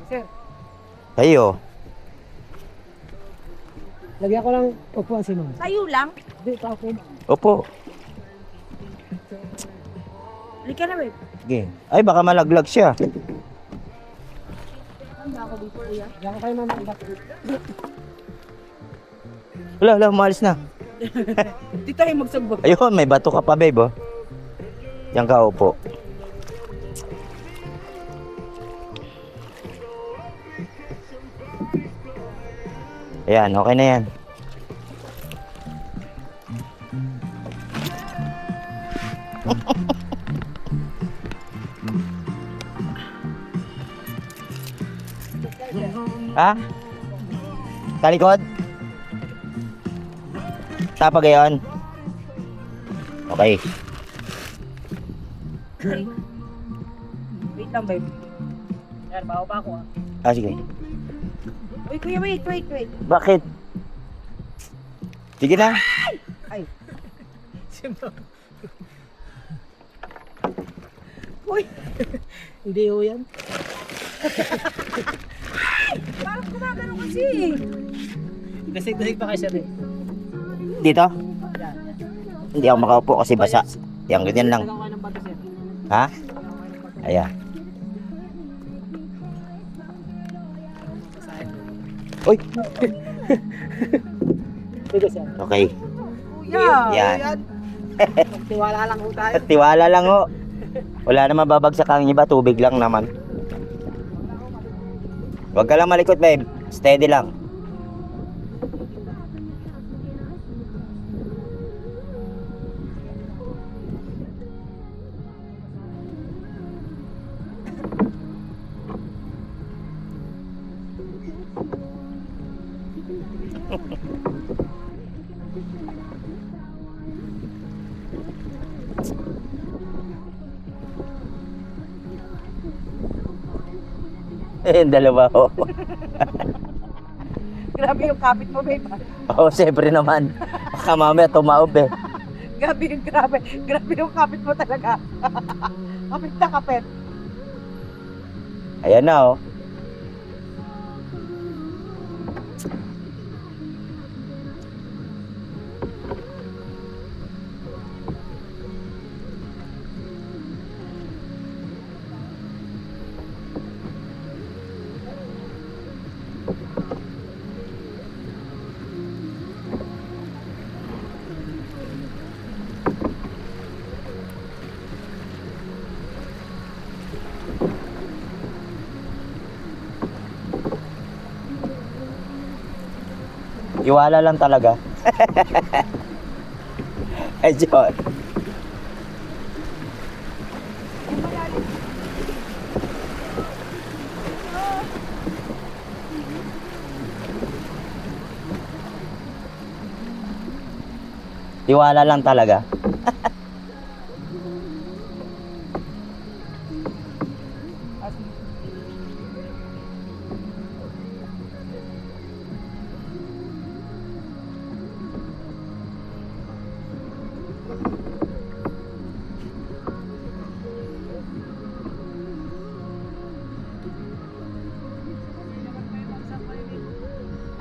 Sir, Kayo. lagyan ko lang upuan si ma'am. Tayo lang. Hindi, pa ako. Opo. Halika na, babe. Sige. Ay, baka malaglag siya. Handa ako dito, kuya. Lagyan ko kayo ma'am. Wala, umalis na. Dito tayo magsagbog. Ayun, may bato ka pa, babe, oh. Diyan ka, upo. Ayan, okay na yan. Ha? Talikod? Tapa gayon? Okay. Wait lang, babe. Yan, bawa pa ako, Ah, sige. Uy, kuya, wait. Bakit? Sige na. Ay. Uy, Hindi ho yan. parang gumagano kasi. Dasig-dasig pa kayo sir eh. Dito? Hindi ako makaupo kasi basa. Yan, ganyan lang. Lagyan ko kayo ng bato sir. Ha? Ayan. Uy! Sige sir. Okay. Kuya. Yan. Tiwala lang ho tayo. Tiwala lang ho. Wala naman babagsak ang iba. Tubig lang naman. Huwag ka lang malikot, babe. Steady lang. Yung dalawa ho. Grabe yung kapit mo, babe. Oo, siyempre naman. Baka mamaya tumaob eh. Grabe yung kapit mo talaga. Kapit na kapit. Ayan na oh. Iwala lang talaga. Ay, John. Iwala lang talaga.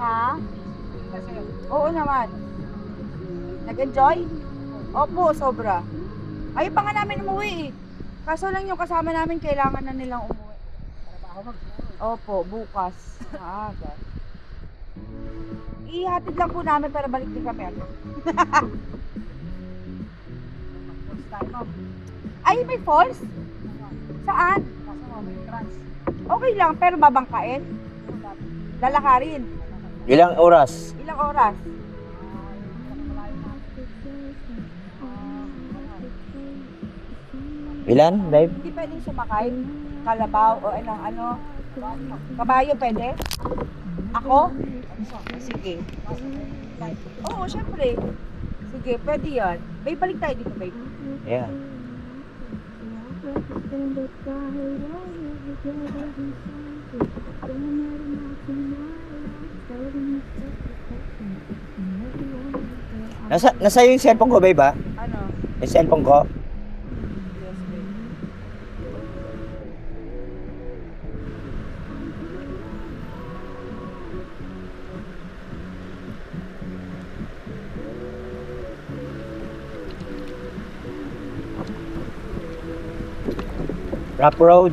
Ha? Oo naman. Nag-enjoy? Opo, sobra. Ayaw pa nga namin umuwi eh. Kaso lang yung kasama namin kailangan na nilang umuwi. Opo, bukas. Maaga. Ihatid lang po namin para balik din kami agad. Ay, may falls? Saan? Okay lang, pero babangkain? Lalakarin? Ilang oras? Ilang oras? Ilan, babe? Hindi pwedeng sumakay? Kalabaw o ano? Kabayo pwede? Ako? Sige. Oo, syempre. Sige, pwede yan. Babe, balik tayo dito, babe. Yeah. Nasa yung cellphone ko, babe, ha? Ano? Yung cellphone ko? Yes, babe. Rough road.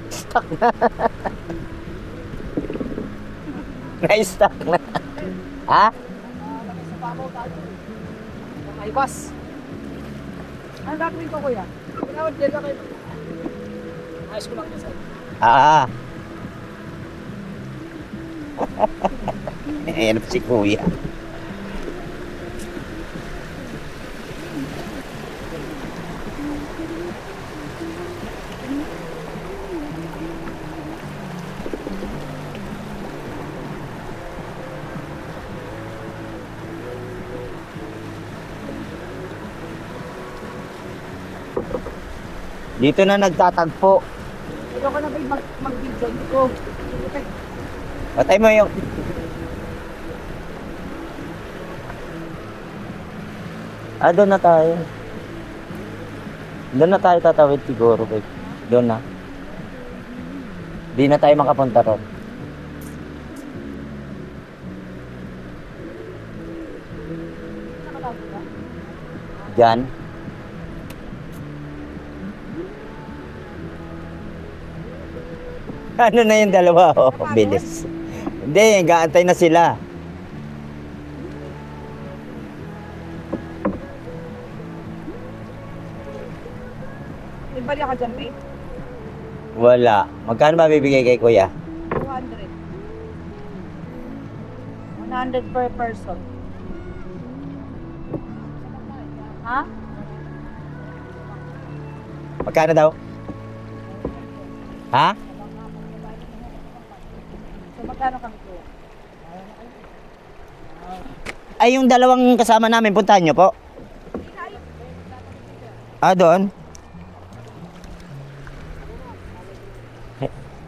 Stuck na. Na-stuck na. Ha? Sa pamaw tayo. Ay, bus. Ano gagawin ko, kuya? Pinawad din na kayo. Ayos ko lang yun sir. Ah. Ayan si kuya. Dito na nagtatagpo. Ayoko na ba mag-video ko? Patay mo yung... doon na tayo. Doon na tayo tatawid siguro, babe. Doon na. Di na tayo makapunta ron. Diyan. Ano na yung dalawa? Oh, bilis. Hindi, gaantay na sila. May bali ka dyan, babe? Wala. Magkano ba bibigay kay kuya? 200. 100 per person. Ha? Magkano daw? Ha? So, magkano kami, kuya? Ay, yung dalawang kasama namin, puntahan nyo po. Doon?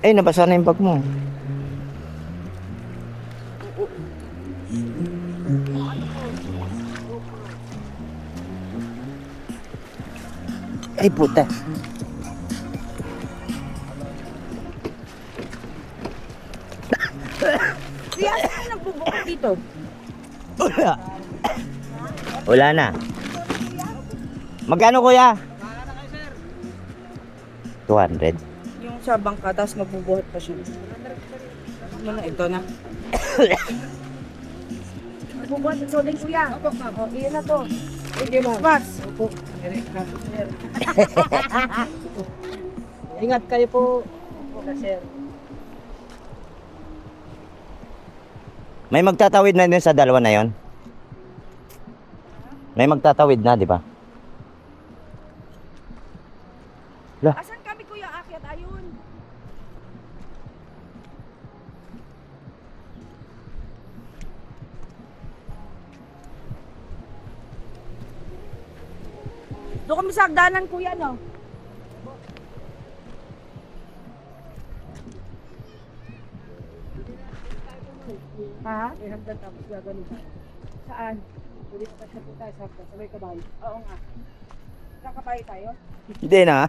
Nabasa na yung bag mo. Ay, puta. Kuya, ano yung nagbubukod dito? Wala. Wala na. Magkano kuya? 200. Yung sa bangka, tapos magbubuhat pa siya. Ano na, ito na. Magbubuhat ito din, kuya. O, iyan na to. Sige ma'am. Pas. Opo. Sir. Ingat kayo po. Opo, sir. May magtatawid na din sa dalawa na yon. May magtatawid na, di ba? Asan kami, kuya? Akyat, ayun. Doon kami sa hagdanan, kuya, no? Ha? May hagdan tapos gagaling tayo. Saan? Pwede pa tayo tayo sa hagdan. Sabay kabayo. Oo nga. Kakabay tayo? Hindi na.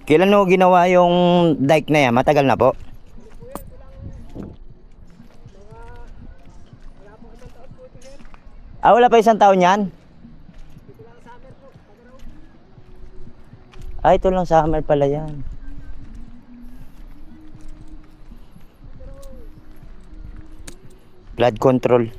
Kailan mo ginawa yung dike na yan? Matagal na po? Wala pa isang taon yan? Ito lang summer pala yan. Flood control.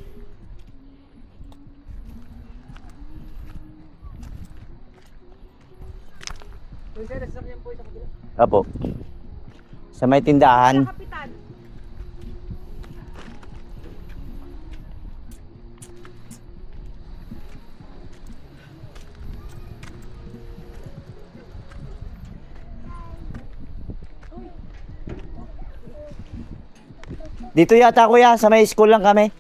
Sir, sasakyan po sa kabila. Apo. Sa may tindahan. Kapitan. Dito yata kuya, sa may school lang kami.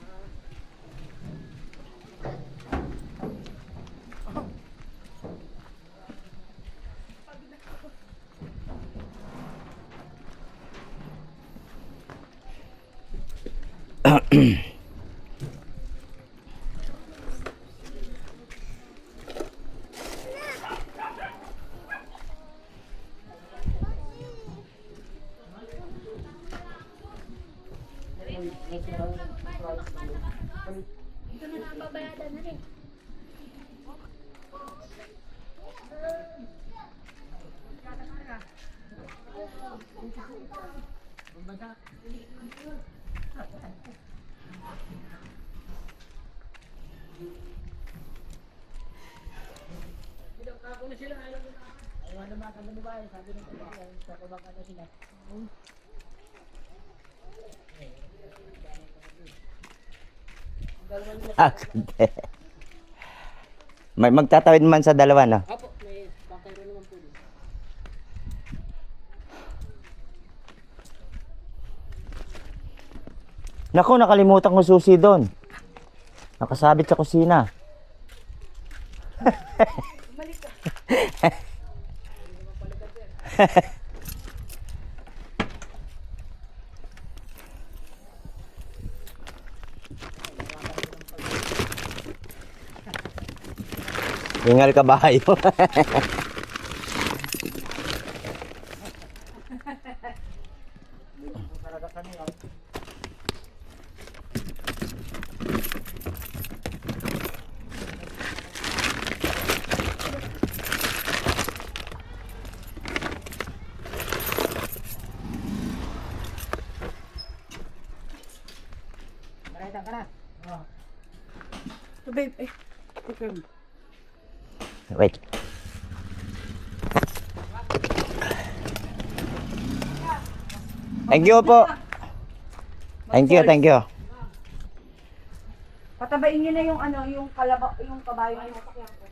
Ito na lang babayadan na rin. May magtatawid man sa dalawa, no? Apo, may bakero naman po dito. Naku, nakalimutan ko susi doon. Nakasabit sa kusina. Bumalik ka. Ingal kabayo. Marita ka na. So, babe, eh. Okay. Wait. Thank you po. Thank you, thank you. Patabain niyo na yung ano, yung kabayo yung sasakyan ko.